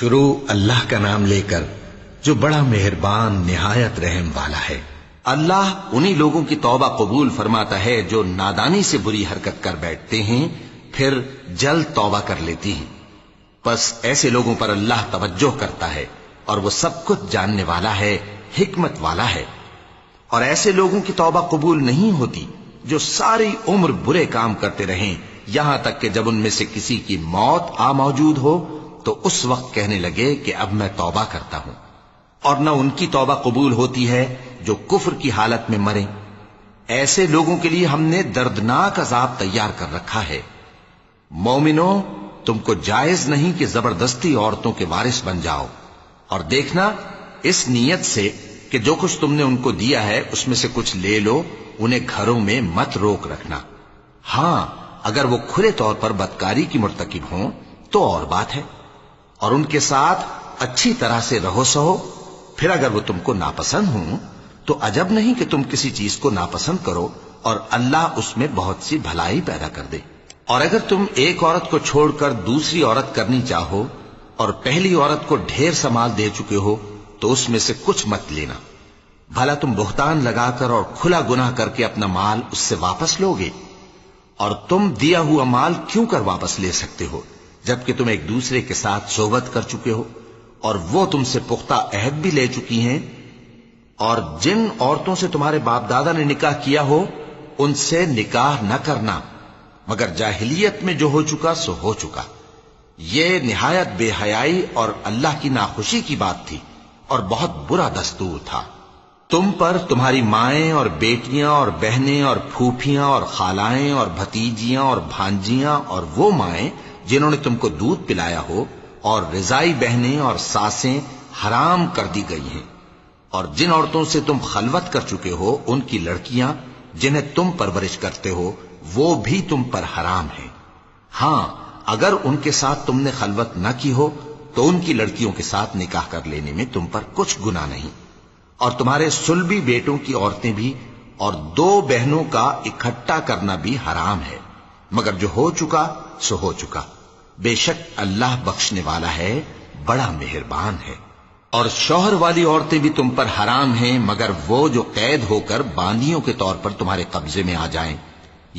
شروع اللہ کا نام لے کر جو بڑا مہربان نہایت رحم والا ہے۔ اللہ انہی لوگوں کی توبہ قبول فرماتا ہے جو نادانی سے بری حرکت کر بیٹھتے ہیں پھر جلد توبہ کر لیتی ہیں، پس ایسے لوگوں پر اللہ توجہ کرتا ہے اور وہ سب کچھ جاننے والا ہے، حکمت والا ہے۔ اور ایسے لوگوں کی توبہ قبول نہیں ہوتی جو ساری عمر برے کام کرتے رہیں، یہاں تک کہ جب ان میں سے کسی کی موت آ موجود ہو تو اس وقت کہنے لگے کہ اب میں توبہ کرتا ہوں۔ اور نہ ان کی توبہ قبول ہوتی ہے جو کفر کی حالت میں مریں۔ ایسے لوگوں کے لیے ہم نے دردناک عذاب تیار کر رکھا ہے۔ مومنوں، تم کو جائز نہیں کہ زبردستی عورتوں کے وارث بن جاؤ، اور دیکھنا اس نیت سے کہ جو کچھ تم نے ان کو دیا ہے اس میں سے کچھ لے لو، انہیں گھروں میں مت روک رکھنا۔ ہاں، اگر وہ کھلے طور پر بدکاری کی مرتکب ہوں تو اور بات ہے، اور ان کے ساتھ اچھی طرح سے رہو سہو۔ پھر اگر وہ تم کو ناپسند ہوں تو عجب نہیں کہ تم کسی چیز کو ناپسند کرو اور اللہ اس میں بہت سی بھلائی پیدا کر دے۔ اور اگر تم ایک عورت کو چھوڑ کر دوسری عورت کرنی چاہو اور پہلی عورت کو ڈھیر سا مال دے چکے ہو تو اس میں سے کچھ مت لینا، بھلا تم بہتان لگا کر اور کھلا گناہ کر کے اپنا مال اس سے واپس لوگے؟ اور تم دیا ہوا مال کیوں کر واپس لے سکتے ہو جبکہ تم ایک دوسرے کے ساتھ صحبت کر چکے ہو اور وہ تم سے پختہ عہد بھی لے چکی ہیں؟ اور جن عورتوں سے تمہارے باپ دادا نے نکاح کیا ہو ان سے نکاح نہ کرنا، مگر جاہلیت میں جو ہو چکا سو ہو چکا۔ یہ نہایت بے حیائی اور اللہ کی ناخوشی کی بات تھی اور بہت برا دستور تھا۔ تم پر تمہاری مائیں اور بیٹیاں اور بہنیں اور پھوپھیاں اور خالائیں اور بھتیجیاں اور بھانجیاں اور وہ مائیں جنہوں نے تم کو دودھ پلایا ہو اور رضائی بہنیں اور ساسیں حرام کر دی گئی ہیں، اور جن عورتوں سے تم خلوت کر چکے ہو ان کی لڑکیاں جنہیں تم پرورش کرتے ہو وہ بھی تم پر حرام ہیں۔ ہاں، اگر ان کے ساتھ تم نے خلوت نہ کی ہو تو ان کی لڑکیوں کے ساتھ نکاح کر لینے میں تم پر کچھ گناہ نہیں۔ اور تمہارے صلبی بیٹوں کی عورتیں بھی اور دو بہنوں کا اکٹھا کرنا بھی حرام ہے، مگر جو ہو چکا سو ہو چکا۔ بے شک اللہ بخشنے والا ہے، بڑا مہربان ہے۔ اور شوہر والی عورتیں بھی تم پر حرام ہیں مگر وہ جو قید ہو کر باندیوں کے طور پر تمہارے قبضے میں آ جائیں۔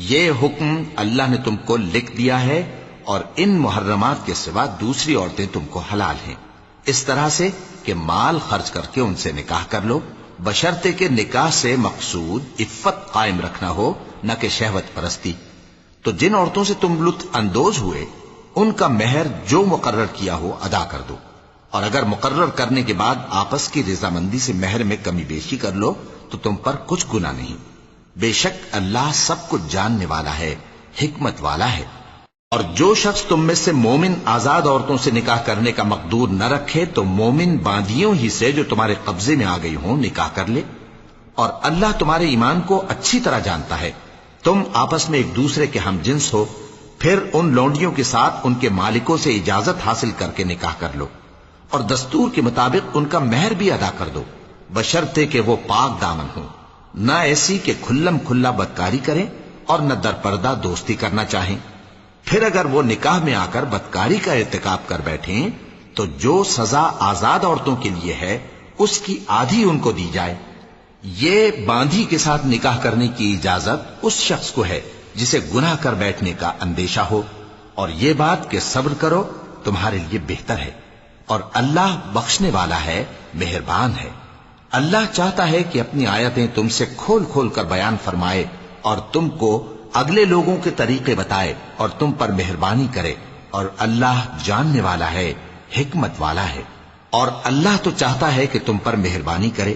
یہ حکم اللہ نے تم کو لکھ دیا ہے، اور ان محرمات کے سوا دوسری عورتیں تم کو حلال ہیں، اس طرح سے کہ مال خرچ کر کے ان سے نکاح کر لو، بشرطے کہ نکاح سے مقصود عفت قائم رکھنا ہو نہ کہ شہوت پرستی۔ تو جن عورتوں سے تم لطف اندوز ہوئے ان کا مہر جو مقرر کیا ہو ادا کر دو، اور اگر مقرر کرنے کے بعد آپس کی رضامندی سے مہر میں کمی بیشی کر لو تو تم پر کچھ گناہ نہیں۔ بے شک اللہ سب کچھ جاننے والا ہے، حکمت والا ہے۔ اور جو شخص تم میں سے مومن آزاد عورتوں سے نکاح کرنے کا مقدور نہ رکھے تو مومن باندیوں ہی سے جو تمہارے قبضے میں آ گئی ہوں نکاح کر لے، اور اللہ تمہارے ایمان کو اچھی طرح جانتا ہے۔ تم آپس میں ایک دوسرے کے ہم جنس ہو، پھر ان لونڈیوں کے ساتھ ان کے مالکوں سے اجازت حاصل کر کے نکاح کر لو، اور دستور کے مطابق ان کا مہر بھی ادا کر دو، بشرطے کہ وہ پاک دامن ہوں، نہ ایسی کہ کھلم کھلا بدکاری کریں اور نہ در پردہ دوستی کرنا چاہیں۔ پھر اگر وہ نکاح میں آ کر بدکاری کا ارتکاب کر بیٹھیں تو جو سزا آزاد عورتوں کے لیے ہے اس کی آدھی ان کو دی جائے۔ یہ باندھی کے ساتھ نکاح کرنے کی اجازت اس شخص کو ہے جسے گناہ کر بیٹھنے کا اندیشہ ہو، اور یہ بات کہ صبر کرو تمہارے لیے بہتر ہے، اور اللہ بخشنے والا ہے، مہربان ہے۔ اللہ چاہتا ہے کہ اپنی آیتیں تم سے کھول کھول کر بیان فرمائے اور تم کو اگلے لوگوں کے طریقے بتائے اور تم پر مہربانی کرے، اور اللہ جاننے والا ہے، حکمت والا ہے۔ اور اللہ تو چاہتا ہے کہ تم پر مہربانی کرے،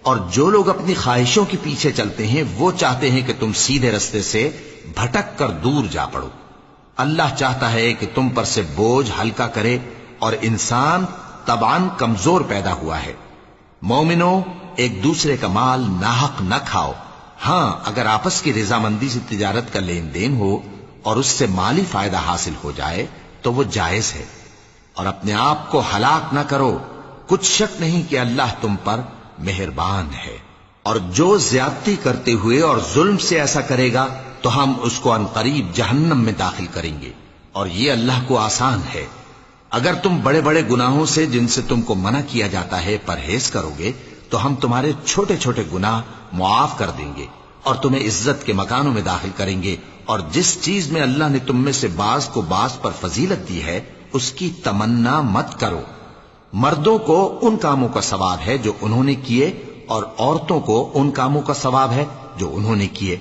اور جو لوگ اپنی خواہشوں کے پیچھے چلتے ہیں وہ چاہتے ہیں کہ تم سیدھے رستے سے بھٹک کر دور جا پڑو۔ اللہ چاہتا ہے کہ تم پر سے بوجھ ہلکا کرے، اور انسان طبعاً کمزور پیدا ہوا ہے۔ مومنوں، ایک دوسرے کا مال ناحق نہ کھاؤ۔ ہاں، اگر آپس کی رضامندی سے تجارت کا لین دین ہو اور اس سے مالی فائدہ حاصل ہو جائے تو وہ جائز ہے، اور اپنے آپ کو ہلاک نہ کرو، کچھ شک نہیں کہ اللہ تم پر مہربان ہے۔ اور جو زیادتی کرتے ہوئے اور ظلم سے ایسا کرے گا تو ہم اس کو عنقریب جہنم میں داخل کریں گے، اور یہ اللہ کو آسان ہے۔ اگر تم بڑے بڑے گناہوں سے جن سے تم کو منع کیا جاتا ہے پرہیز کرو گے تو ہم تمہارے چھوٹے چھوٹے گناہ معاف کر دیں گے اور تمہیں عزت کے مکانوں میں داخل کریں گے، اور جس چیز میں اللہ نے تم میں سے بعض کو بعض پر فضیلت دی ہے اس کی تمنا مت کرو۔ مردوں کو ان کاموں کا ثواب ہے جو انہوں نے کیے، اور عورتوں کو ان کاموں کا ثواب ہے جو انہوں نے کیے،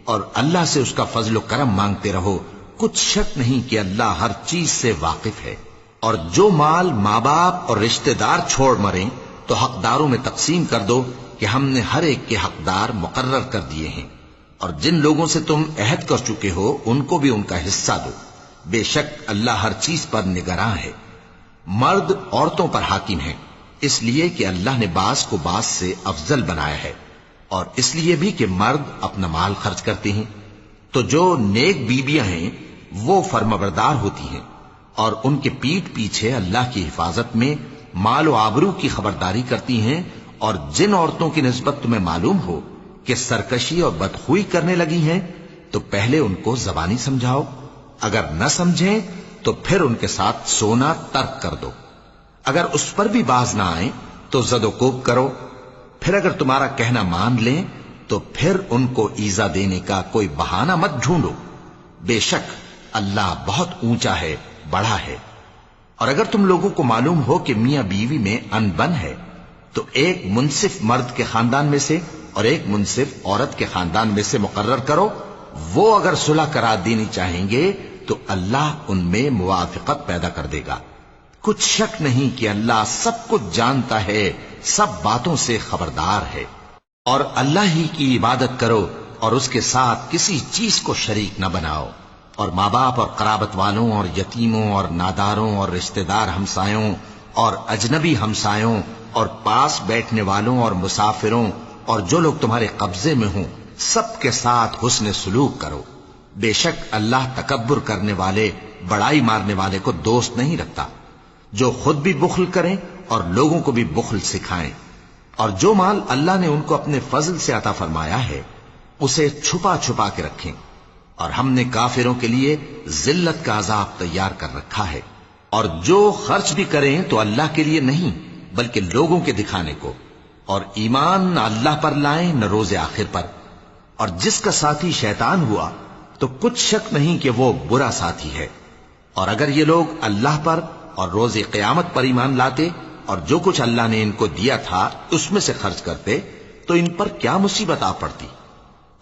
اور اللہ سے اس کا فضل و کرم مانگتے رہو، کچھ شک نہیں کہ اللہ ہر چیز سے واقف ہے۔ اور جو مال ماں باپ اور رشتہ دار چھوڑ مریں تو حقداروں میں تقسیم کر دو کہ ہم نے ہر ایک کے حقدار مقرر کر دیے ہیں، اور جن لوگوں سے تم عہد کر چکے ہو ان کو بھی ان کا حصہ دو، بے شک اللہ ہر چیز پر نگراں ہے۔ مرد عورتوں پر حاکم ہیں، اس لیے کہ اللہ نے بعض کو بعض سے افضل بنایا ہے، اور اس لیے بھی کہ مرد اپنا مال خرچ کرتے ہیں۔ تو جو نیک بیویاں ہیں وہ فرمانبردار ہوتی ہیں، اور ان کے پیٹھ پیچھے اللہ کی حفاظت میں مال و آبرو کی خبرداری کرتی ہیں، اور جن عورتوں کی نسبت تمہیں معلوم ہو کہ سرکشی اور بدخوئی کرنے لگی ہیں تو پہلے ان کو زبانی سمجھاؤ، اگر نہ سمجھیں تو پھر ان کے ساتھ سونا ترک کر دو، اگر اس پر بھی باز نہ آئیں تو زد و کوب کرو، پھر اگر تمہارا کہنا مان لیں تو پھر ان کو ایذا دینے کا کوئی بہانہ مت ڈھونڈو، بے شک اللہ بہت اونچا ہے، بڑا ہے۔ اور اگر تم لوگوں کو معلوم ہو کہ میاں بیوی میں ان بن ہے تو ایک منصف مرد کے خاندان میں سے اور ایک منصف عورت کے خاندان میں سے مقرر کرو، وہ اگر صلح کرا دینی چاہیں گے تو اللہ ان میں موافقت پیدا کر دے گا۔ کچھ شک نہیں کہ اللہ سب کچھ جانتا ہے، سب باتوں سے خبردار ہے۔ اور اللہ ہی کی عبادت کرو اور اس کے ساتھ کسی چیز کو شریک نہ بناؤ، اور ماں باپ اور قرابت والوں اور یتیموں اور ناداروں اور رشتہ دار ہمسایوں اور اجنبی ہمسایوں اور پاس بیٹھنے والوں اور مسافروں اور جو لوگ تمہارے قبضے میں ہوں سب کے ساتھ حسن سلوک کرو، بے شک اللہ تکبر کرنے والے، بڑائی مارنے والے کو دوست نہیں رکھتا۔ جو خود بھی بخل کریں اور لوگوں کو بھی بخل سکھائیں، اور جو مال اللہ نے ان کو اپنے فضل سے عطا فرمایا ہے اسے چھپا چھپا کے رکھیں، اور ہم نے کافروں کے لیے ذلت کا عذاب تیار کر رکھا ہے۔ اور جو خرچ بھی کریں تو اللہ کے لیے نہیں بلکہ لوگوں کے دکھانے کو، اور ایمان نہ اللہ پر لائیں نہ روز آخر پر، اور جس کا ساتھی شیطان ہوا تو کچھ شک نہیں کہ وہ برا ساتھی ہے۔ اور اگر یہ لوگ اللہ پر اور روز قیامت پر ایمان لاتے اور جو کچھ اللہ نے ان کو دیا تھا اس میں سے خرچ کرتے تو ان پر کیا مصیبت آ پڑتی،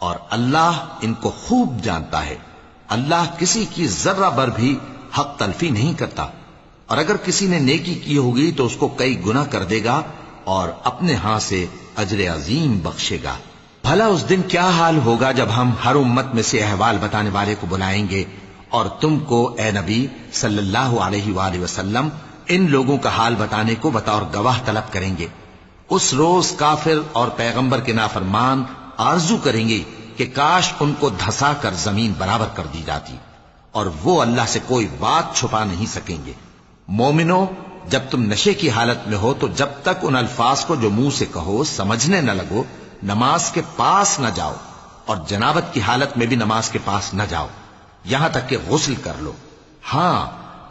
اور اللہ ان کو خوب جانتا ہے۔ اللہ کسی کی ذرہ بر بھی حق تلفی نہیں کرتا، اور اگر کسی نے نیکی کی ہوگی تو اس کو کئی گنا کر دے گا اور اپنے ہاں سے اجر عظیم بخشے گا۔ بھلا اس دن کیا حال ہوگا جب ہم ہر امت میں سے احوال بتانے والے کو بلائیں گے اور تم کو اے نبی صلی اللہ علیہ وآلہ وسلم ان لوگوں کا حال بتانے کو بطور گواہ طلب کریں گے۔ اس روز کافر اور پیغمبر کے نافرمان آرزو کریں گے کہ کاش ان کو دھسا کر زمین برابر کر دی جاتی، اور وہ اللہ سے کوئی بات چھپا نہیں سکیں گے۔ مومنو، جب تم نشے کی حالت میں ہو تو جب تک ان الفاظ کو جو منہ سے کہو سمجھنے نہ لگو نماز کے پاس نہ جاؤ، اور جنابت کی حالت میں بھی نماز کے پاس نہ جاؤ یہاں تک کہ غسل کر لو۔ ہاں،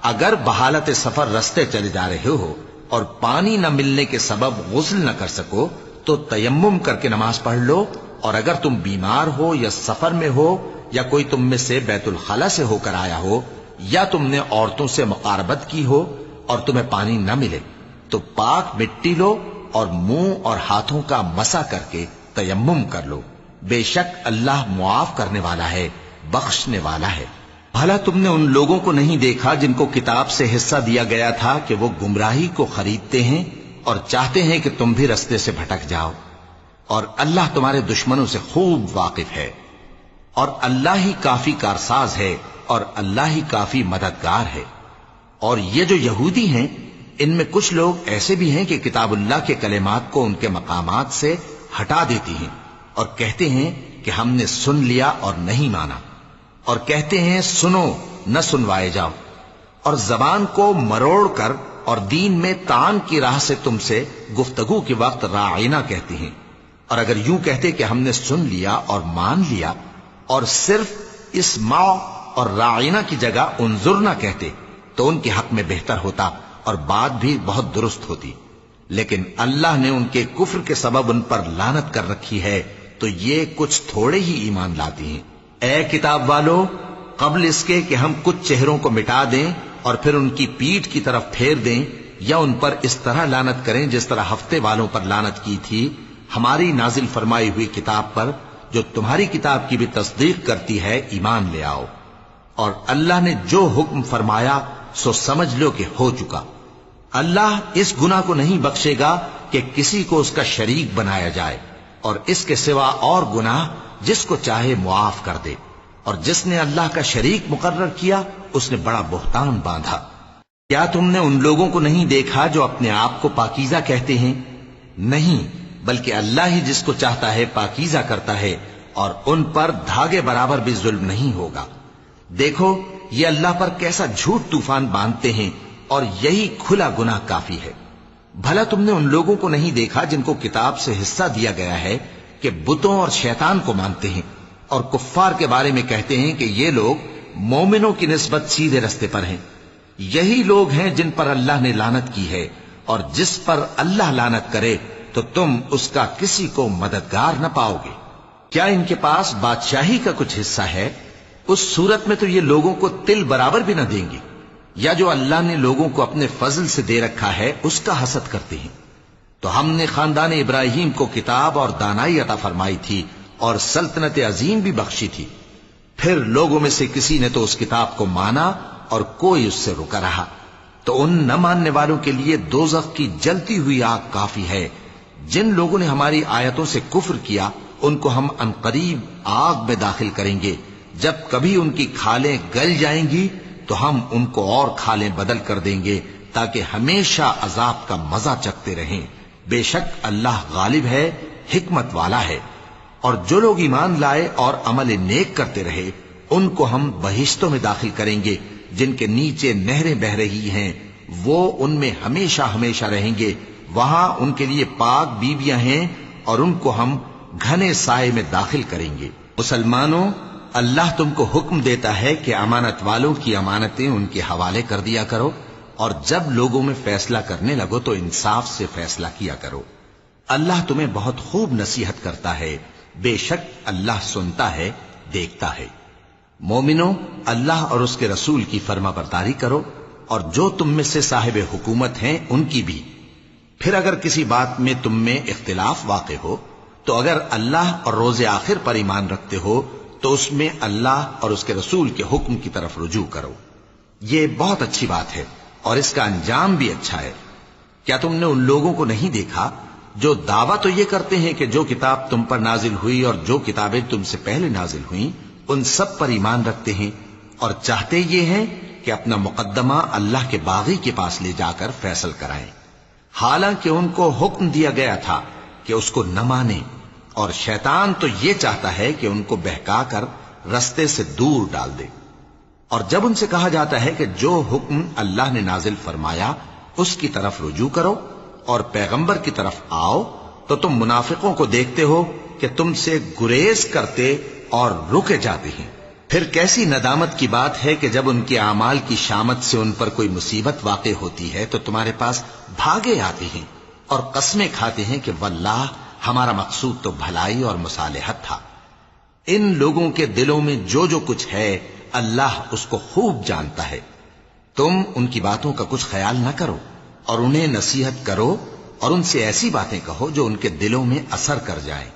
اگر بحالت سفر رستے چلے جا رہے ہو اور پانی نہ ملنے کے سبب غسل نہ کر سکو تو تیمم کر کے نماز پڑھ لو، اور اگر تم بیمار ہو یا سفر میں ہو یا کوئی تم میں سے بیت الخلا سے ہو کر آیا ہو یا تم نے عورتوں سے مقاربت کی ہو اور تمہیں پانی نہ ملے تو پاک مٹی لو اور منہ اور ہاتھوں کا مسح کر کے تیمم کر لو، بے شک اللہ معاف کرنے والا ہے، بخشنے والا ہے۔ بھلا تم نے ان لوگوں کو نہیں دیکھا جن کو کتاب سے حصہ دیا گیا تھا کہ وہ گمراہی کو خریدتے ہیں اور چاہتے ہیں کہ تم بھی رستے سے بھٹک جاؤ، اور اللہ تمہارے دشمنوں سے خوب واقف ہے، اور اللہ ہی کافی کارساز ہے اور اللہ ہی کافی مددگار ہے۔ اور یہ جو یہودی ہیں ان میں کچھ لوگ ایسے بھی ہیں کہ کتاب اللہ کے کلمات کو ان کے مقامات سے ہٹا دیتی ہیں اور کہتے ہیں کہ ہم نے سن لیا اور نہیں مانا، اور کہتے ہیں سنو نہ سنوائے جاؤ، اور زبان کو مروڑ کر اور دین میں طعن کی راہ سے تم سے گفتگو کے وقت راعینا کہتے ہیں، اور اگر یوں کہتے کہ ہم نے سن لیا اور مان لیا اور صرف اسمع اور راعینا کی جگہ انظر نہ کہتے تو ان کے حق میں بہتر ہوتا اور بات بھی بہت درست ہوتی، لیکن اللہ نے ان کے کفر کے سبب ان پر لعنت کر رکھی ہے، تو یہ کچھ تھوڑے ہی ایمان لاتے ہیں۔ اے کتاب والو، قبل اس کے کہ ہم کچھ چہروں کو مٹا دیں اور پھر ان کی پیٹھ کی طرف پھیر دیں یا ان پر اس طرح لعنت کریں جس طرح ہفتے والوں پر لعنت کی تھی، ہماری نازل فرمائی ہوئی کتاب پر جو تمہاری کتاب کی بھی تصدیق کرتی ہے ایمان لے آؤ، اور اللہ نے جو حکم فرمایا سو سمجھ لو کہ ہو چکا۔ اللہ اس گناہ کو نہیں بخشے گا کہ کسی کو اس کا شریک بنایا جائے، اور اس کے سوا اور گناہ جس کو چاہے معاف کر دے، اور جس نے اللہ کا شریک مقرر کیا اس نے بڑا بہتان باندھا۔ کیا تم نے ان لوگوں کو نہیں دیکھا جو اپنے آپ کو پاکیزہ کہتے ہیں؟ نہیں، بلکہ اللہ ہی جس کو چاہتا ہے پاکیزہ کرتا ہے، اور ان پر دھاگے برابر بھی ظلم نہیں ہوگا۔ دیکھو یہ اللہ پر کیسا جھوٹ طوفان باندھتے ہیں، اور یہی کھلا گناہ کافی ہے۔ بھلا تم نے ان لوگوں کو نہیں دیکھا جن کو کتاب سے حصہ دیا گیا ہے کہ بتوں اور شیطان کو مانتے ہیں، اور کفار کے بارے میں کہتے ہیں کہ یہ لوگ مومنوں کی نسبت سیدھے رستے پر ہیں۔ یہی لوگ ہیں جن پر اللہ نے لعنت کی ہے، اور جس پر اللہ لعنت کرے تو تم اس کا کسی کو مددگار نہ پاؤ گے۔ کیا ان کے پاس بادشاہی کا کچھ حصہ ہے؟ اس صورت میں تو یہ لوگوں کو تل برابر بھی نہ دیں گے، یا جو اللہ نے لوگوں کو اپنے فضل سے دے رکھا ہے اس کا حسد کرتے ہیں۔ تو ہم نے خاندان ابراہیم کو کتاب اور دانائی عطا فرمائی تھی اور سلطنت عظیم بھی بخشی تھی، پھر لوگوں میں سے کسی نے تو اس کتاب کو مانا اور کوئی اس سے رکا رہا، تو ان نہ ماننے والوں کے لیے دوزخ کی جلتی ہوئی آگ کافی ہے۔ جن لوگوں نے ہماری آیتوں سے کفر کیا ان کو ہم عنقریب آگ میں داخل کریں گے، جب کبھی ان کی کھالیں گل جائیں گی تو ہم ان کو اور کھالیں بدل کر دیں گے تاکہ ہمیشہ عذاب کا مزہ چکھتے رہیں۔ بے شک اللہ غالب ہے، حکمت والا ہے۔ اور جو لوگ ایمان لائے اور عمل نیک کرتے رہے ان کو ہم بہشتوں میں داخل کریں گے جن کے نیچے نہریں بہ رہی ہیں، وہ ان میں ہمیشہ ہمیشہ رہیں گے، وہاں ان کے لیے پاک بیویاں ہیں اور ان کو ہم گھنے سائے میں داخل کریں گے۔ مسلمانوں، اللہ تم کو حکم دیتا ہے کہ امانت والوں کی امانتیں ان کے حوالے کر دیا کرو، اور جب لوگوں میں فیصلہ کرنے لگو تو انصاف سے فیصلہ کیا کرو۔ اللہ تمہیں بہت خوب نصیحت کرتا ہے، بے شک اللہ سنتا ہے، دیکھتا ہے۔ مومنو، اللہ اور اس کے رسول کی فرما برداری کرو، اور جو تم میں سے صاحب حکومت ہیں ان کی بھی۔ پھر اگر کسی بات میں تم میں اختلاف واقع ہو تو اگر اللہ اور روز آخر پر ایمان رکھتے ہو تو اس میں اللہ اور اس کے رسول کے حکم کی طرف رجوع کرو۔ یہ بہت اچھی بات ہے اور اس کا انجام بھی اچھا ہے۔ کیا تم نے ان لوگوں کو نہیں دیکھا جو دعویٰ تو یہ کرتے ہیں کہ جو کتاب تم پر نازل ہوئی اور جو کتابیں تم سے پہلے نازل ہوئیں ان سب پر ایمان رکھتے ہیں، اور چاہتے یہ ہیں کہ اپنا مقدمہ اللہ کے باغی کے پاس لے جا کر فیصل کرائیں، حالانکہ ان کو حکم دیا گیا تھا کہ اس کو نہ مانیں، اور شیطان تو یہ چاہتا ہے کہ ان کو بہکا کر رستے سے دور ڈال دے۔ اور جب ان سے کہا جاتا ہے کہ جو حکم اللہ نے نازل فرمایا اس کی طرف رجوع کرو اور پیغمبر کی طرف آؤ، تو تم منافقوں کو دیکھتے ہو کہ تم سے گریز کرتے اور رکے جاتے ہیں۔ پھر کیسی ندامت کی بات ہے کہ جب ان کے اعمال کی شامت سے ان پر کوئی مصیبت واقع ہوتی ہے تو تمہارے پاس بھاگے آتے ہیں اور قسمیں کھاتے ہیں کہ واللہ ہمارا مقصود تو بھلائی اور مصالحت تھا۔ ان لوگوں کے دلوں میں جو جو کچھ ہے اللہ اس کو خوب جانتا ہے۔ تم ان کی باتوں کا کچھ خیال نہ کرو اور انہیں نصیحت کرو اور ان سے ایسی باتیں کہو جو ان کے دلوں میں اثر کر جائیں۔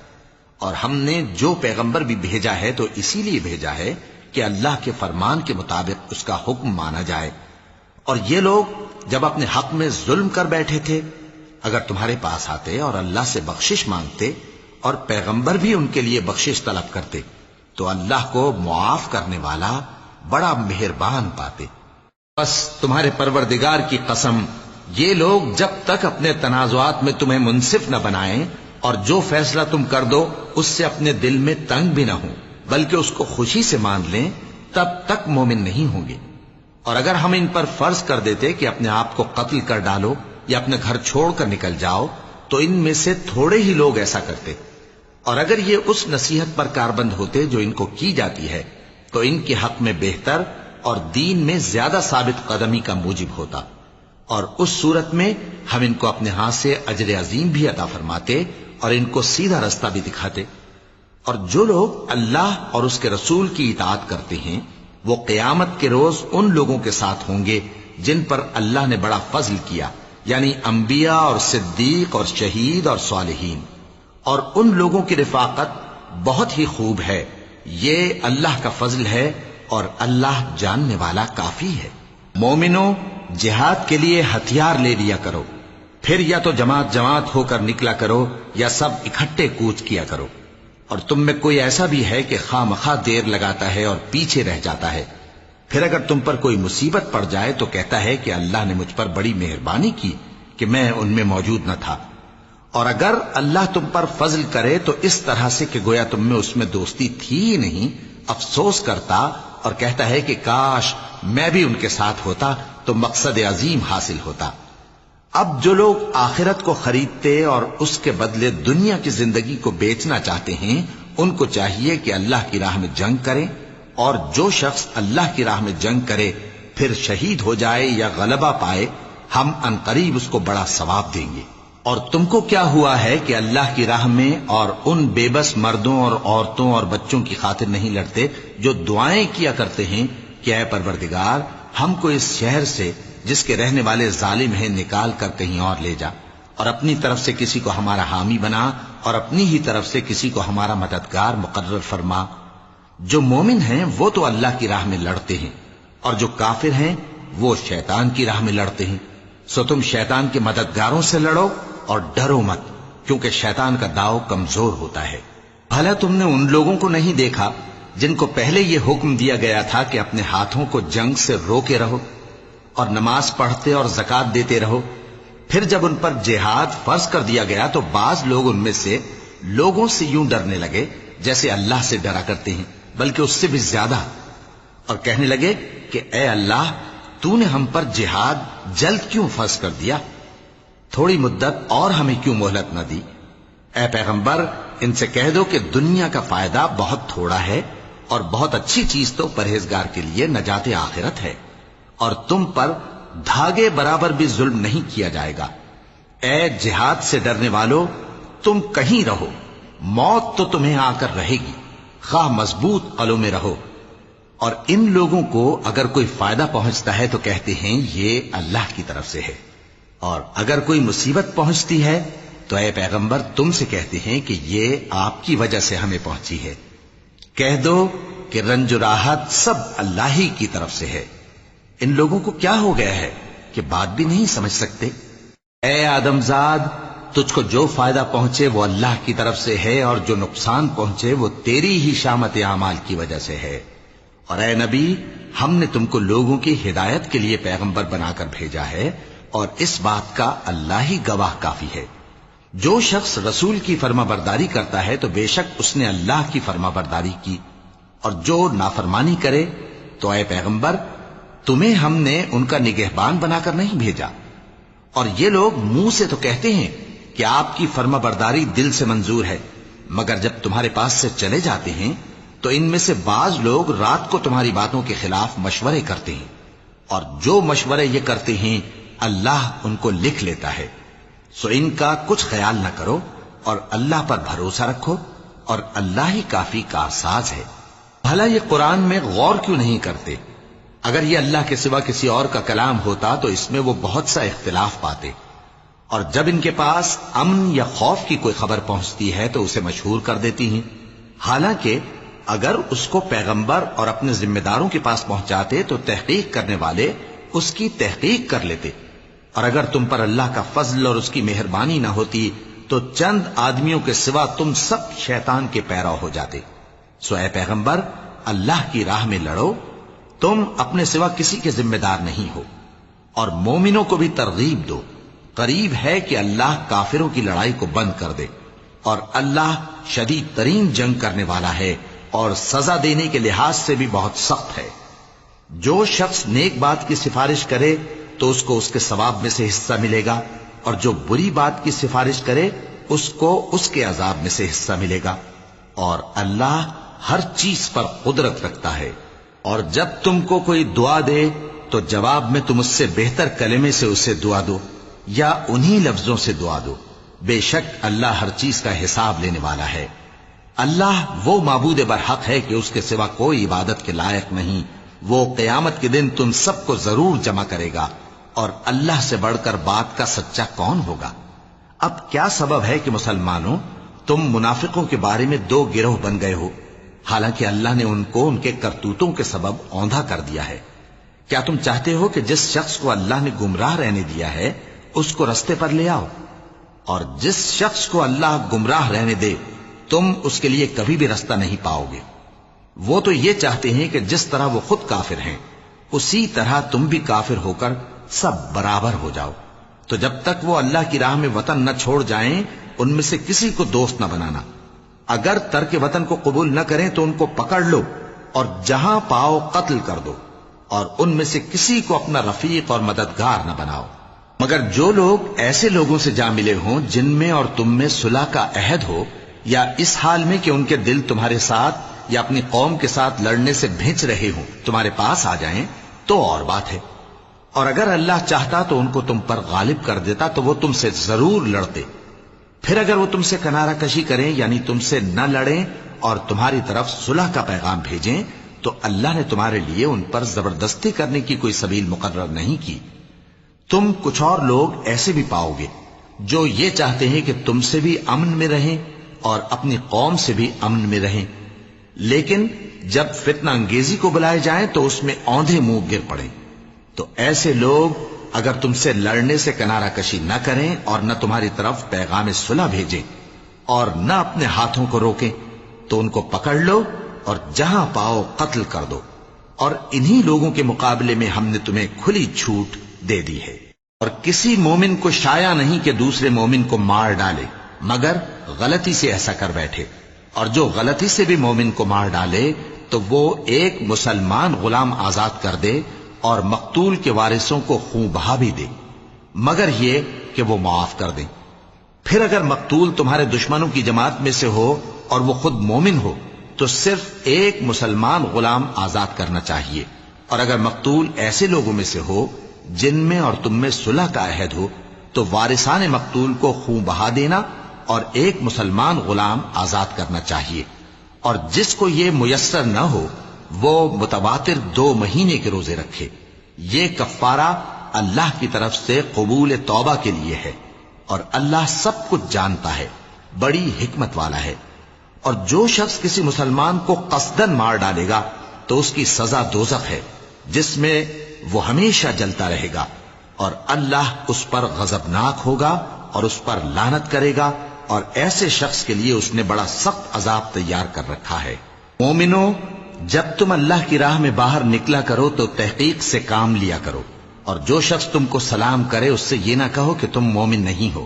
اور ہم نے جو پیغمبر بھی بھیجا ہے تو اسی لیے بھیجا ہے کہ اللہ کے فرمان کے مطابق اس کا حکم مانا جائے۔ اور یہ لوگ جب اپنے حق میں ظلم کر بیٹھے تھے اگر تمہارے پاس آتے اور اللہ سے بخشش مانگتے اور پیغمبر بھی ان کے لیے بخشش طلب کرتے تو اللہ کو معاف کرنے والا بڑا مہربان پاتے۔ بس تمہارے پروردگار کی قسم، یہ لوگ جب تک اپنے تنازعات میں تمہیں منصف نہ بنائیں اور جو فیصلہ تم کر دو اس سے اپنے دل میں تنگ بھی نہ ہوں بلکہ اس کو خوشی سے مان لیں، تب تک مومن نہیں ہوں گے۔ اور اگر ہم ان پر فرض کر دیتے کہ اپنے آپ کو قتل کر ڈالو یا اپنے گھر چھوڑ کر نکل جاؤ تو ان میں سے تھوڑے ہی لوگ ایسا کرتے، اور اگر یہ اس نصیحت پر کاربند ہوتے جو ان کو کی جاتی ہے تو ان کے حق میں بہتر اور دین میں زیادہ ثابت قدمی کا موجب ہوتا، اور اس صورت میں ہم ان کو اپنے ہاتھ سے اجر عظیم بھی عطا فرماتے اور ان کو سیدھا رستہ بھی دکھاتے۔ اور جو لوگ اللہ اور اس کے رسول کی اطاعت کرتے ہیں وہ قیامت کے روز ان لوگوں کے ساتھ ہوں گے جن پر اللہ نے بڑا فضل کیا، یعنی انبیاء اور صدیق اور شہید اور صالحین، اور ان لوگوں کی رفاقت بہت ہی خوب ہے۔ یہ اللہ کا فضل ہے اور اللہ جاننے والا کافی ہے۔ مومنوں، جہاد کے لیے ہتھیار لے لیا کرو، پھر یا تو جماعت جماعت ہو کر نکلا کرو یا سب اکٹھے کوچ کیا کرو۔ اور تم میں کوئی ایسا بھی ہے کہ خواہ مخواہ دیر لگاتا ہے اور پیچھے رہ جاتا ہے، پھر اگر تم پر کوئی مصیبت پڑ جائے تو کہتا ہے کہ اللہ نے مجھ پر بڑی مہربانی کی کہ میں ان میں موجود نہ تھا۔ اور اگر اللہ تم پر فضل کرے تو اس طرح سے کہ گویا تم میں اس میں دوستی تھی ہی نہیں، افسوس کرتا اور کہتا ہے کہ کاش میں بھی ان کے ساتھ ہوتا تو مقصد عظیم حاصل ہوتا۔ اب جو لوگ آخرت کو خریدتے اور اس کے بدلے دنیا کی زندگی کو بیچنا چاہتے ہیں ان کو چاہیے کہ اللہ کی راہ میں جنگ کریں، اور جو شخص اللہ کی راہ میں جنگ کرے پھر شہید ہو جائے یا غلبہ پائے ہم عنقریب اس کو بڑا ثواب دیں گے۔ اور تم کو کیا ہوا ہے کہ اللہ کی راہ میں اور ان بے بس مردوں اور عورتوں اور بچوں کی خاطر نہیں لڑتے جو دعائیں کیا کرتے ہیں کہ اے پروردگار ہم کو اس شہر سے جس کے رہنے والے ظالم ہیں نکال کر کہیں اور لے جا، اور اپنی طرف سے کسی کو ہمارا حامی بنا اور اپنی ہی طرف سے کسی کو ہمارا مددگار مقرر فرما۔ جو مومن ہیں وہ تو اللہ کی راہ میں لڑتے ہیں، اور جو کافر ہیں وہ شیطان کی راہ میں لڑتے ہیں، سو تم شیطان کے مددگاروں سے لڑو اور ڈرو مت، کیونکہ شیطان کا داؤ کمزور ہوتا ہے۔ بھلا تم نے ان لوگوں کو نہیں دیکھا جن کو پہلے یہ حکم دیا گیا تھا کہ اپنے ہاتھوں کو جنگ سے روکے رہو اور نماز پڑھتے اور زکوٰۃ دیتے رہو، پھر جب ان پر جہاد فرض کر دیا گیا تو بعض لوگ ان میں سے لوگوں سے یوں ڈرنے لگے جیسے اللہ سے ڈرا کرتے ہیں، بلکہ اس سے بھی زیادہ، اور کہنے لگے کہ اے اللہ تو نے ہم پر جہاد جلد کیوں فرض کر دیا؟ تھوڑی مدت اور ہمیں کیوں مہلت نہ دی؟ اے پیغمبر ان سے کہہ دو کہ دنیا کا فائدہ بہت تھوڑا ہے اور بہت اچھی چیز تو پرہیزگار کے لیے نجات آخرت ہے، اور تم پر دھاگے برابر بھی ظلم نہیں کیا جائے گا۔ اے جہاد سے ڈرنے والو تم کہیں رہو، موت تو تمہیں آ کر رہے گی، خواہ مضبوط قلعوں میں رہو۔ اور ان لوگوں کو اگر کوئی فائدہ پہنچتا ہے تو کہتے ہیں یہ اللہ کی طرف سے ہے، اور اگر کوئی مصیبت پہنچتی ہے تو اے پیغمبر تم سے کہتے ہیں کہ یہ آپ کی وجہ سے ہمیں پہنچی ہے۔ کہہ دو کہ رنج و راحت سب اللہ ہی کی طرف سے ہے۔ ان لوگوں کو کیا ہو گیا ہے کہ بات بھی نہیں سمجھ سکتے؟ اے آدم زاد تجھ کو جو فائدہ پہنچے وہ اللہ کی طرف سے ہے، اور جو نقصان پہنچے وہ تیری ہی شامت اعمال کی وجہ سے ہے۔ اور اے نبی ہم نے تم کو لوگوں کی ہدایت کے لیے پیغمبر بنا کر بھیجا ہے، اور اس بات کا اللہ ہی گواہ کافی ہے۔ جو شخص رسول کی فرما برداری کرتا ہے تو بے شک اس نے اللہ کی فرما برداری کی، اور جو نافرمانی کرے تو اے پیغمبر تمہیں ہم نے ان کا نگہبان بنا کر نہیں بھیجا۔ اور یہ لوگ منہ سے تو کہتے ہیں کہ آپ کی فرما برداری دل سے منظور ہے، مگر جب تمہارے پاس سے چلے جاتے ہیں تو ان میں سے بعض لوگ رات کو تمہاری باتوں کے خلاف مشورے کرتے ہیں، اور جو مشورے یہ کرتے ہیں اللہ ان کو لکھ لیتا ہے۔ سو ان کا کچھ خیال نہ کرو اور اللہ پر بھروسہ رکھو، اور اللہ ہی کافی کارساز ہے۔ بھلا یہ قرآن میں غور کیوں نہیں کرتے؟ اگر یہ اللہ کے سوا کسی اور کا کلام ہوتا تو اس میں وہ بہت سا اختلاف پاتے، اور جب ان کے پاس امن یا خوف کی کوئی خبر پہنچتی ہے تو اسے مشہور کر دیتی ہیں، حالانکہ اگر اس کو پیغمبر اور اپنے ذمہ داروں کے پاس پہنچاتے تو تحقیق کرنے والے اس کی تحقیق کر لیتے، اور اگر تم پر اللہ کا فضل اور اس کی مہربانی نہ ہوتی تو چند آدمیوں کے سوا تم سب شیطان کے پیرو ہو جاتے۔ سو اے پیغمبر اللہ کی راہ میں لڑو، تم اپنے سوا کسی کے ذمہ دار نہیں ہو، اور مومنوں کو بھی ترغیب دو، قریب ہے کہ اللہ کافروں کی لڑائی کو بند کر دے، اور اللہ شدید ترین جنگ کرنے والا ہے اور سزا دینے کے لحاظ سے بھی بہت سخت ہے۔ جو شخص نیک بات کی سفارش کرے تو اس کو اس کے ثواب میں سے حصہ ملے گا، اور جو بری بات کی سفارش کرے اس کو اس کے عذاب میں سے حصہ ملے گا، اور اللہ ہر چیز پر قدرت رکھتا ہے۔ اور جب تم کو کوئی دعا دے تو جواب میں تم اس سے بہتر کلمے سے اسے دعا دو یا انہی لفظوں سے دعا دو. بے شک اللہ ہر چیز کا حساب لینے والا ہے. اللہ وہ معبود برحق ہے کہ اس کے سوا کوئی عبادت کے لائق نہیں. وہ قیامت کے دن تم سب کو ضرور جمع کرے گا اور اللہ سے بڑھ کر بات کا سچا کون ہوگا؟ اب کیا سبب ہے کہ مسلمانوں تم منافقوں کے بارے میں دو گروہ بن گئے ہو، حالانکہ اللہ نے ان کو ان کے کرتوتوں کے سبب اوندھا کر دیا ہے؟ کیا تم چاہتے ہو کہ جس شخص کو اللہ نے گمراہ رہنے دیا ہے اس کو رستے پر لے آؤ، اور جس شخص کو اللہ گمراہ رہنے دے تم اس کے لیے کبھی بھی رستہ نہیں پاؤ گے؟ وہ تو یہ چاہتے ہیں کہ جس طرح وہ خود کافر ہیں اسی طرح تم بھی کافر ہو کر سب برابر ہو جاؤ. تو جب تک وہ اللہ کی راہ میں وطن نہ چھوڑ جائیں ان میں سے کسی کو دوست نہ بنانا. اگر ترک وطن کو قبول نہ کریں تو ان کو پکڑ لو اور جہاں پاؤ قتل کر دو، اور ان میں سے کسی کو اپنا رفیق اور مددگار نہ بناؤ. مگر جو لوگ ایسے لوگوں سے جا ملے ہوں جن میں اور تم میں صلح کا عہد ہو، یا اس حال میں کہ ان کے دل تمہارے ساتھ یا اپنی قوم کے ساتھ لڑنے سے بھنچ رہے ہوں، تمہارے پاس آ جائیں تو اور بات ہے. اور اگر اللہ چاہتا تو ان کو تم پر غالب کر دیتا تو وہ تم سے ضرور لڑتے. پھر اگر وہ تم سے کنارہ کشی کریں یعنی تم سے نہ لڑیں اور تمہاری طرف صلح کا پیغام بھیجیں تو اللہ نے تمہارے لیے ان پر زبردستی کرنے کی کوئی سبیل مقرر نہیں کی. تم کچھ اور لوگ ایسے بھی پاؤ گے جو یہ چاہتے ہیں کہ تم سے بھی امن میں رہیں اور اپنی قوم سے بھی امن میں رہیں، لیکن جب فتنہ انگیزی کو بلائے جائیں تو اس میں اوندھے منہ گر پڑیں. تو ایسے لوگ اگر تم سے لڑنے سے کنارہ کشی نہ کریں اور نہ تمہاری طرف پیغام صلح بھیجیں اور نہ اپنے ہاتھوں کو روکیں تو ان کو پکڑ لو اور جہاں پاؤ قتل کر دو. اور انہی لوگوں کے مقابلے میں ہم نے تمہیں کھلی چھوٹ دے دی ہے. اور کسی مومن کو شایع نہیں کہ دوسرے مومن کو مار ڈالے مگر غلطی سے ایسا کر بیٹھے، اور جو غلطی سے بھی مومن کو مار ڈالے تو وہ ایک مسلمان غلام آزاد کر دے اور مقتول کے وارثوں کو خون بہا بھی دے، مگر یہ کہ وہ معاف کر دیں. پھر اگر مقتول تمہارے دشمنوں کی جماعت میں سے ہو اور وہ خود مومن ہو تو صرف ایک مسلمان غلام آزاد کرنا چاہیے. اور اگر مقتول ایسے لوگوں میں سے ہو جن میں اور تم میں صلح کا عہد ہو تو وارثان مقتول کو خون بہا دینا اور ایک مسلمان غلام آزاد کرنا چاہیے. اور جس کو یہ میسر نہ ہو وہ متواتر 2 مہینے کے روزے رکھے. یہ کفارہ اللہ کی طرف سے قبول توبہ کے لیے ہے، اور اللہ سب کچھ جانتا ہے، بڑی حکمت والا ہے. اور جو شخص کسی مسلمان کو قصدن مار ڈالے گا تو اس کی سزا دوزخ ہے جس میں وہ ہمیشہ جلتا رہے گا، اور اللہ اس پر غضبناک ہوگا اور اس پر لعنت کرے گا، اور ایسے شخص کے لیے اس نے بڑا سخت عذاب تیار کر رکھا ہے. مومنو، جب تم اللہ کی راہ میں باہر نکلا کرو تو تحقیق سے کام لیا کرو، اور جو شخص تم کو سلام کرے اس سے یہ نہ کہو کہ تم مومن نہیں ہو،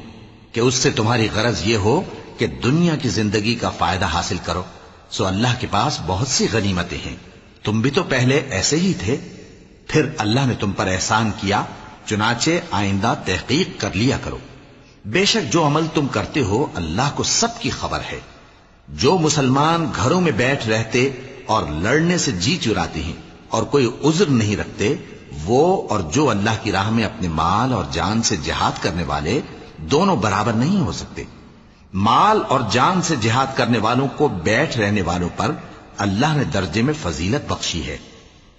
کہ اس سے تمہاری غرض یہ ہو کہ دنیا کی زندگی کا فائدہ حاصل کرو. سو اللہ کے پاس بہت سی غنیمتیں ہیں، تم بھی تو پہلے ایسے ہی تھے، پھر اللہ نے تم پر احسان کیا، چنانچہ آئندہ تحقیق کر لیا کرو. بے شک جو عمل تم کرتے ہو اللہ کو سب کی خبر ہے. جو مسلمان گھروں میں بیٹھ رہتے اور لڑنے سے جی چراتے ہیں اور کوئی عذر نہیں رکھتے، وہ اور جو اللہ کی راہ میں اپنے مال اور جان سے جہاد کرنے والے دونوں برابر نہیں ہو سکتے. مال اور جان سے جہاد کرنے والوں کو بیٹھ رہنے والوں پر اللہ نے درجے میں فضیلت بخشی ہے،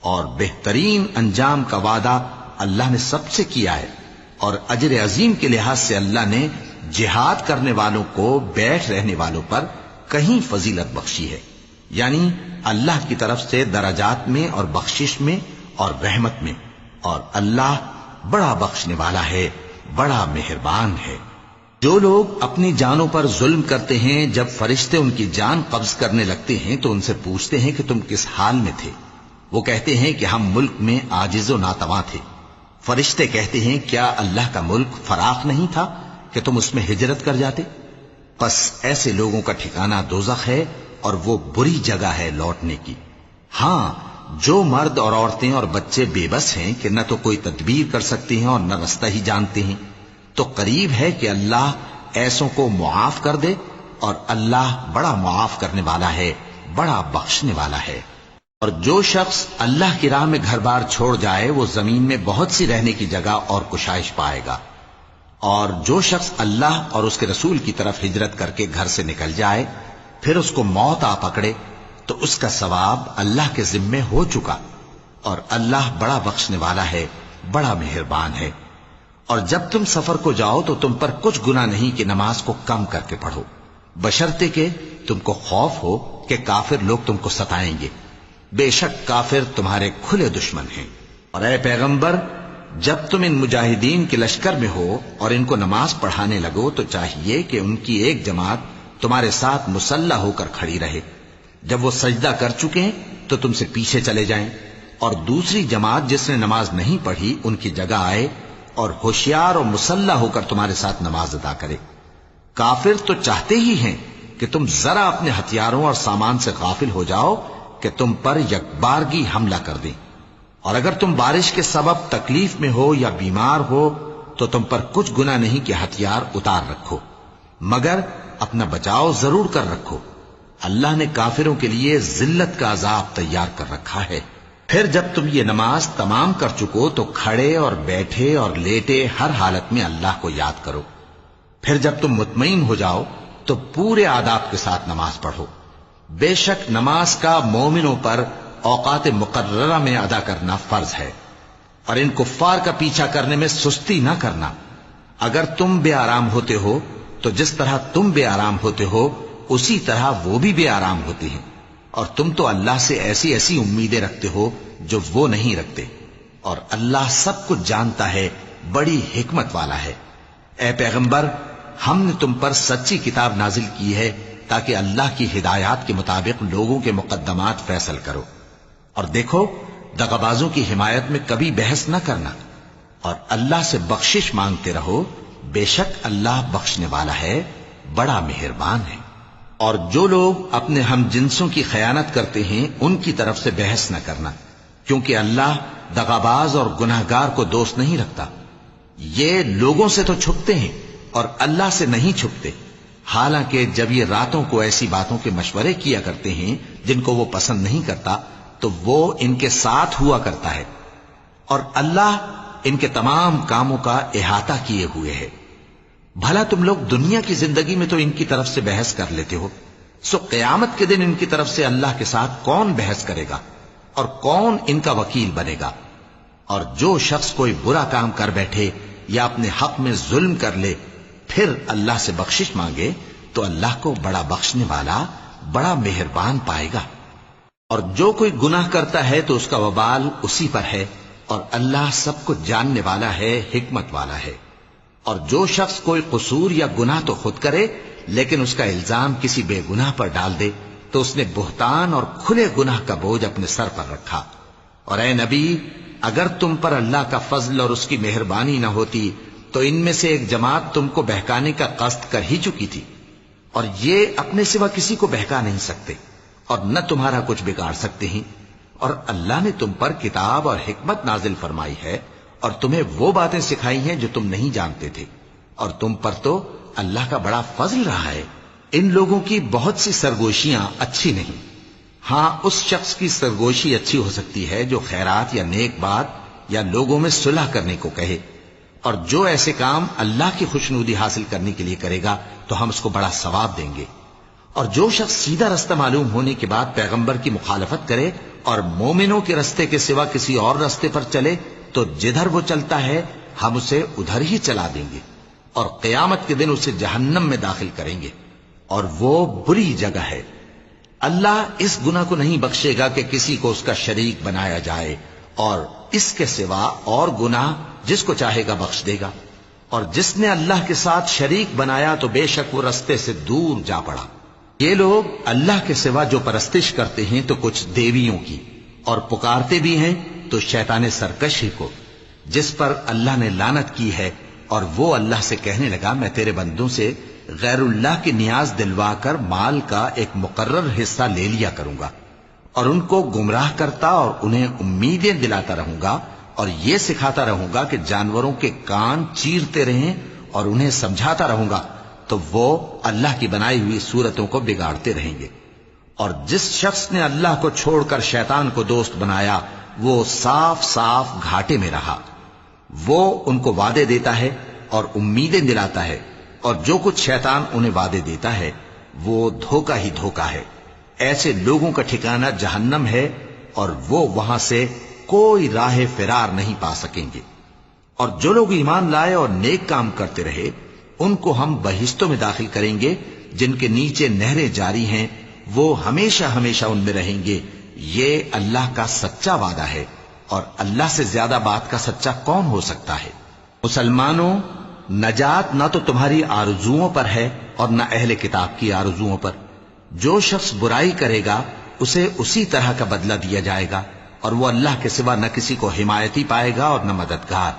اور بہترین انجام کا وعدہ اللہ نے سب سے کیا ہے. اور اجر عظیم کے لحاظ سے اللہ نے جہاد کرنے والوں کو بیٹھ رہنے والوں پر کہیں فضیلت بخشی ہے، یعنی اللہ کی طرف سے درجات میں اور بخشش میں اور رحمت میں. اور اللہ بڑا بخشنے والا ہے، بڑا مہربان ہے. جو لوگ اپنی جانوں پر ظلم کرتے ہیں جب فرشتے ان کی جان قبض کرنے لگتے ہیں تو ان سے پوچھتے ہیں کہ تم کس حال میں تھے؟ وہ کہتے ہیں کہ ہم ملک میں عاجز و ناتواں تھے. فرشتے کہتے ہیں کیا اللہ کا ملک فراخ نہیں تھا کہ تم اس میں ہجرت کر جاتے؟ پس ایسے لوگوں کا ٹھکانہ دوزخ ہے اور وہ بری جگہ ہے لوٹنے کی. ہاں، جو مرد اور عورتیں اور بچے بے بس ہیں کہ نہ تو کوئی تدبیر کر سکتے ہیں اور نہ رستہ ہی جانتے ہیں، تو قریب ہے کہ اللہ ایسوں کو معاف کر دے، اور اللہ بڑا معاف کرنے والا ہے، بڑا بخشنے والا ہے. اور جو شخص اللہ کی راہ میں گھر بار چھوڑ جائے وہ زمین میں بہت سی رہنے کی جگہ اور کشائش پائے گا، اور جو شخص اللہ اور اس کے رسول کی طرف ہجرت کر کے گھر سے نکل جائے پھر اس کو موت آ پکڑے تو اس کا ثواب اللہ کے ذمے ہو چکا، اور اللہ بڑا بخشنے والا ہے، بڑا مہربان ہے۔ اور جب تم سفر کو جاؤ تو تم پر کچھ گناہ نہیں کہ نماز کو کم کر کے پڑھو، بشرطے کہ تم کو خوف ہو کہ کافر لوگ تم کو ستائیں گے، بے شک کافر تمہارے کھلے دشمن ہیں۔ اور اے پیغمبر، جب تم ان مجاہدین کے لشکر میں ہو اور ان کو نماز پڑھانے لگو تو چاہیے کہ ان کی ایک جماعت تمہارے ساتھ مسلح ہو کر کھڑی رہے، جب وہ سجدہ کر چکے تو تم سے پیچھے چلے جائیں، اور دوسری جماعت جس نے نماز نہیں پڑھی ان کی جگہ آئے اور ہوشیار اور مسلح ہو کر تمہارے ساتھ نماز ادا کرے۔ کافر تو چاہتے ہی ہیں کہ تم ذرا اپنے ہتھیاروں اور سامان سے غافل ہو جاؤ کہ تم پر یکبارگی حملہ کر دیں، اور اگر تم بارش کے سبب تکلیف میں ہو یا بیمار ہو تو تم پر کچھ گناہ نہیں کہ ہتھیار اتار رکھو، مگر اپنا بچاؤ ضرور کر رکھو، اللہ نے کافروں کے لیے ذلت کا عذاب تیار کر رکھا ہے۔ پھر جب تم یہ نماز تمام کر چکو تو کھڑے اور بیٹھے اور لیٹے ہر حالت میں اللہ کو یاد کرو، پھر جب تم مطمئن ہو جاؤ تو پورے آداب کے ساتھ نماز پڑھو۔ بے شک نماز کا مومنوں پر اوقات مقررہ میں ادا کرنا فرض ہے، اور ان کفار کا پیچھا کرنے میں سستی نہ کرنا۔ اگر تم بے آرام ہوتے ہو تو جس طرح تم بے آرام ہوتے ہو اسی طرح وہ بھی بے آرام ہوتے ہیں، اور تم تو اللہ سے ایسی ایسی امیدیں رکھتے ہو جو وہ نہیں رکھتے، اور اللہ سب کچھ جانتا ہے، بڑی حکمت والا ہے۔ اے پیغمبر، ہم نے تم پر سچی کتاب نازل کی ہے تاکہ اللہ کی ہدایات کے مطابق لوگوں کے مقدمات فیصل کرو، اور دیکھو دغابازوں کی حمایت میں کبھی بحث نہ کرنا، اور اللہ سے بخشش مانگتے رہو، بے شک اللہ بخشنے والا ہے، بڑا مہربان ہے۔ اور جو لوگ اپنے ہم جنسوں کی خیانت کرتے ہیں ان کی طرف سے بحث نہ کرنا، کیونکہ اللہ دغاباز اور گناہگار کو دوست نہیں رکھتا۔ یہ لوگوں سے تو چھپتے ہیں اور اللہ سے نہیں چھپتے، حالانکہ جب یہ راتوں کو ایسی باتوں کے مشورے کیا کرتے ہیں جن کو وہ پسند نہیں کرتا تو وہ ان کے ساتھ ہوا کرتا ہے، اور اللہ ان کے تمام کاموں کا احاطہ کیے ہوئے ہے۔ بھلا تم لوگ دنیا کی زندگی میں تو ان کی طرف سے بحث کر لیتے ہو، سو قیامت کے دن ان کی طرف سے اللہ کے ساتھ کون بحث کرے گا اور کون ان کا وکیل بنے گا؟ اور جو شخص کوئی برا کام کر بیٹھے یا اپنے حق میں ظلم کر لے پھر اللہ سے بخشش مانگے تو اللہ کو بڑا بخشنے والا، بڑا مہربان پائے گا۔ اور جو کوئی گناہ کرتا ہے تو اس کا وبال اسی پر ہے، اور اللہ سب کو جاننے والا ہے، حکمت والا ہے۔ اور جو شخص کوئی قصور یا گناہ تو خود کرے لیکن اس کا الزام کسی بے گناہ پر ڈال دے تو اس نے بہتان اور کھلے گناہ کا بوجھ اپنے سر پر رکھا۔ اور اے نبی، اگر تم پر اللہ کا فضل اور اس کی مہربانی نہ ہوتی تو ان میں سے ایک جماعت تم کو بہکانے کا قصد کر ہی چکی تھی، اور یہ اپنے سوا کسی کو بہکا نہیں سکتے اور نہ تمہارا کچھ بگاڑ سکتے ہیں۔ اور اللہ نے تم پر کتاب اور حکمت نازل فرمائی ہے اور تمہیں وہ باتیں سکھائی ہیں جو تم نہیں جانتے تھے، اور تم پر تو اللہ کا بڑا فضل رہا ہے۔ ان لوگوں کی بہت سی سرگوشیاں اچھی نہیں، ہاں اس شخص کی سرگوشی اچھی ہو سکتی ہے جو خیرات یا نیک بات یا لوگوں میں صلح کرنے کو کہے، اور جو ایسے کام اللہ کی خوشنودی حاصل کرنے کے لیے کرے گا تو ہم اس کو بڑا ثواب دیں گے۔ اور جو شخص سیدھا رستہ معلوم ہونے کے بعد پیغمبر کی مخالفت کرے اور مومنوں کے رستے کے سوا کسی اور رستے پر چلے تو جدھر وہ چلتا ہے ہم اسے ادھر ہی چلا دیں گے، اور قیامت کے دن اسے جہنم میں داخل کریں گے، اور وہ بری جگہ ہے۔ اللہ اس گناہ کو نہیں بخشے گا کہ کسی کو اس کا شریک بنایا جائے، اور اس کے سوا اور گناہ جس کو چاہے گا بخش دے گا، اور جس نے اللہ کے ساتھ شریک بنایا تو بے شک وہ رستے سے دور جا پڑا۔ یہ لوگ اللہ کے سوا جو پرستش کرتے ہیں تو کچھ دیویوں کی، اور پکارتے بھی ہیں تو شیطان سرکشی کو، جس پر اللہ نے لعنت کی ہے، اور وہ اللہ سے کہنے لگا میں تیرے بندوں سے غیر اللہ کی نیاز دلوا کر مال کا ایک مقرر حصہ لے لیا کروں گا، اور ان کو گمراہ کرتا اور انہیں امیدیں دلاتا رہوں گا، اور یہ سکھاتا رہوں گا کہ جانوروں کے کان چیرتے رہیں، اور انہیں سمجھاتا رہوں گا تو وہ اللہ کی بنائی ہوئی صورتوں کو بگاڑتے رہیں گے۔ اور جس شخص نے اللہ کو چھوڑ کر شیطان کو دوست بنایا وہ صاف صاف گھاٹے میں رہا۔ وہ ان کو وعدے دیتا ہے اور امیدیں دلاتا ہے، اور جو کچھ شیطان انہیں وعدے دیتا ہے وہ دھوکہ ہی دھوکہ ہے۔ ایسے لوگوں کا ٹھکانہ جہنم ہے، اور وہ وہاں سے کوئی راہ فرار نہیں پا سکیں گے۔ اور جو لوگ ایمان لائے اور نیک کام کرتے رہے ان کو ہم بہشتوں میں داخل کریں گے جن کے نیچے نہریں جاری ہیں، وہ ہمیشہ ہمیشہ ان میں رہیں گے۔ یہ اللہ کا سچا وعدہ ہے، اور اللہ سے زیادہ بات کا سچا کون ہو سکتا ہے؟ مسلمانوں، نجات نہ تو تمہاری آرزوؤں پر ہے اور نہ اہل کتاب کی آرزوؤں پر۔ جو شخص برائی کرے گا اسے اسی طرح کا بدلہ دیا جائے گا، اور وہ اللہ کے سوا نہ کسی کو حمایتی پائے گا اور نہ مددگار۔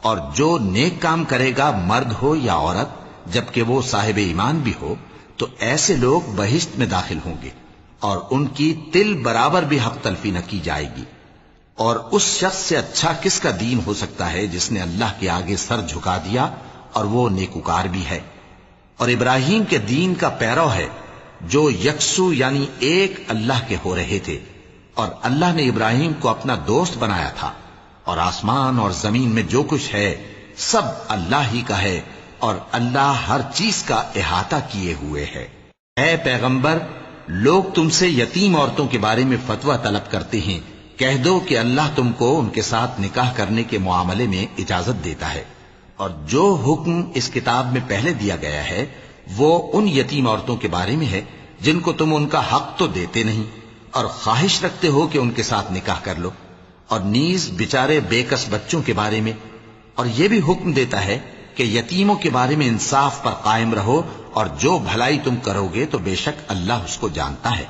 اور جو نیک کام کرے گا، مرد ہو یا عورت، جبکہ وہ صاحب ایمان بھی ہو، تو ایسے لوگ بہشت میں داخل ہوں گے، اور ان کی تل برابر بھی حق تلفی نہ کی جائے گی۔ اور اس شخص سے اچھا کس کا دین ہو سکتا ہے جس نے اللہ کے آگے سر جھکا دیا اور وہ نیکوکار بھی ہے، اور ابراہیم کے دین کا پیرو ہے، جو یکسو یعنی ایک اللہ کے ہو رہے تھے۔ اور اللہ نے ابراہیم کو اپنا دوست بنایا تھا، اور آسمان اور زمین میں جو کچھ ہے سب اللہ ہی کا ہے، اور اللہ ہر چیز کا احاطہ کیے ہوئے ہے۔ اے پیغمبر، لوگ تم سے یتیم عورتوں کے بارے میں فتویٰ طلب کرتے ہیں، کہہ دو کہ اللہ تم کو ان کے ساتھ نکاح کرنے کے معاملے میں اجازت دیتا ہے، اور جو حکم اس کتاب میں پہلے دیا گیا ہے وہ ان یتیم عورتوں کے بارے میں ہے جن کو تم ان کا حق تو دیتے نہیں، اور خواہش رکھتے ہو کہ ان کے ساتھ نکاح کر لو، اور نیز بیچارے بے کس بچوں کے بارے میں، اور یہ بھی حکم دیتا ہے کہ یتیموں کے بارے میں انصاف پر قائم رہو، اور جو بھلائی تم کرو گے تو بے شک اللہ اس کو جانتا ہے۔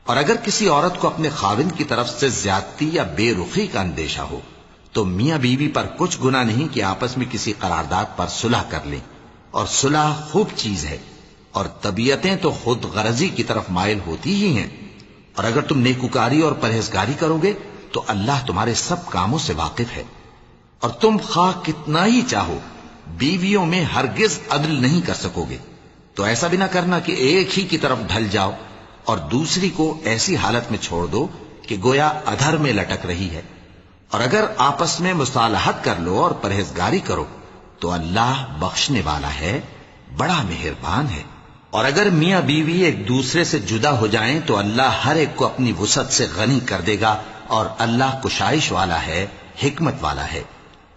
اور اگر کسی عورت کو اپنے خاوند کی طرف سے زیادتی یا بے رخی کا اندیشہ ہو تو میاں بیوی پر کچھ گناہ نہیں کہ آپس میں کسی قرارداد پر صلح کر لیں، اور صلح خوب چیز ہے، اور طبیعتیں تو خود غرضی کی طرف مائل ہوتی ہی ہیں۔ اور اگر تم نیکوکاری اور پرہیزگاری کرو گے تو اللہ تمہارے سب کاموں سے واقف ہے۔ اور تم خواہ کتنا ہی چاہو بیویوں میں ہرگز عدل نہیں کر سکو گے، تو ایسا بھی نہ کرنا کہ ایک ہی کی طرف ڈھل جاؤ اور دوسری کو ایسی حالت میں چھوڑ دو کہ گویا ادھر میں لٹک رہی ہے۔ اور اگر آپس میں مصالحت کر لو اور پرہیزگاری کرو تو اللہ بخشنے والا ہے، بڑا مہربان ہے۔ اور اگر میاں بیوی ایک دوسرے سے جدا ہو جائیں تو اللہ ہر ایک کو اپنی وسعت سے غنی کر دے گا، اور اللہ کشائش والا ہے، حکمت والا ہے۔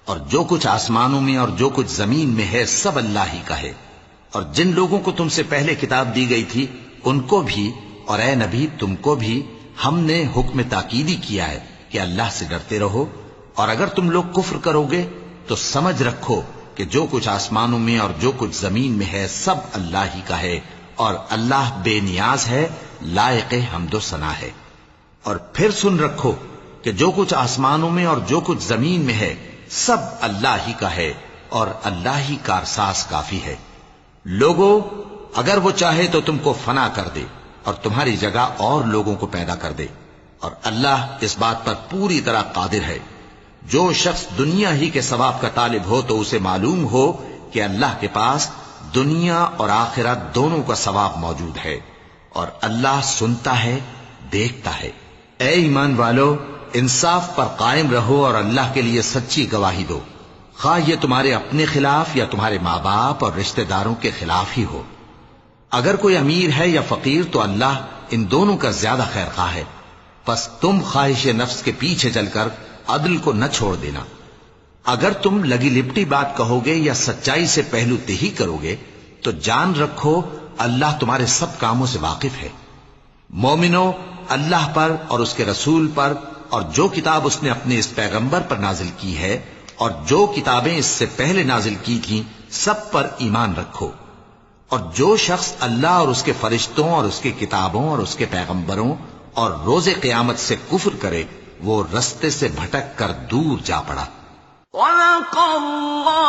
اور جو کچھ آسمانوں میں اور جو کچھ زمین میں ہے سب اللہ ہی کا ہے۔ اور جن لوگوں کو تم سے پہلے کتاب دی گئی تھی ان کو بھی، اور اے نبی تم کو بھی، ہم نے حکم تاکیدی کیا ہے کہ اللہ سے ڈرتے رہو۔ اور اگر تم لوگ کفر کرو گے تو سمجھ رکھو کہ جو کچھ آسمانوں میں اور جو کچھ زمین میں ہے سب اللہ ہی کا ہے، اور اللہ بے نیاز ہے، لائق حمد و ثنا ہے۔ اور پھر سن رکھو کہ جو کچھ آسمانوں میں اور جو کچھ زمین میں ہے سب اللہ ہی کا ہے، اور اللہ ہی کارساز کافی ہے۔ لوگو، اگر وہ چاہے تو تم کو فنا کر دے اور تمہاری جگہ اور لوگوں کو پیدا کر دے، اور اللہ اس بات پر پوری طرح قادر ہے۔ جو شخص دنیا ہی کے ثواب کا طالب ہو تو اسے معلوم ہو کہ اللہ کے پاس دنیا اور آخرت دونوں کا ثواب موجود ہے، اور اللہ سنتا ہے، دیکھتا ہے۔ اے ایمان والو، انصاف پر قائم رہو اور اللہ کے لیے سچی گواہی دو، خواہ یہ تمہارے اپنے خلاف یا تمہارے ماں باپ اور رشتہ داروں کے خلاف ہی ہو۔ اگر کوئی امیر ہے یا فقیر تو اللہ ان دونوں کا زیادہ خیر خواہ ہے، پس تم خواہش نفس کے پیچھے چل کر عدل کو نہ چھوڑ دینا۔ اگر تم لگی لپٹی بات کہو گے یا سچائی سے پہلو تہی کرو گے تو جان رکھو اللہ تمہارے سب کاموں سے واقف ہے۔ مومنو، اللہ پر اور اس کے رسول پر اور جو کتاب اس نے اپنے اس پیغمبر پر نازل کی ہے اور جو کتابیں اس سے پہلے نازل کی تھیں سب پر ایمان رکھو۔ اور جو شخص اللہ اور اس کے فرشتوں اور اس کے کتابوں اور اس کے پیغمبروں اور روز قیامت سے کفر کرے وہ رستے سے بھٹک کر دور جا پڑا۔ وَلَقَ اللَّهُ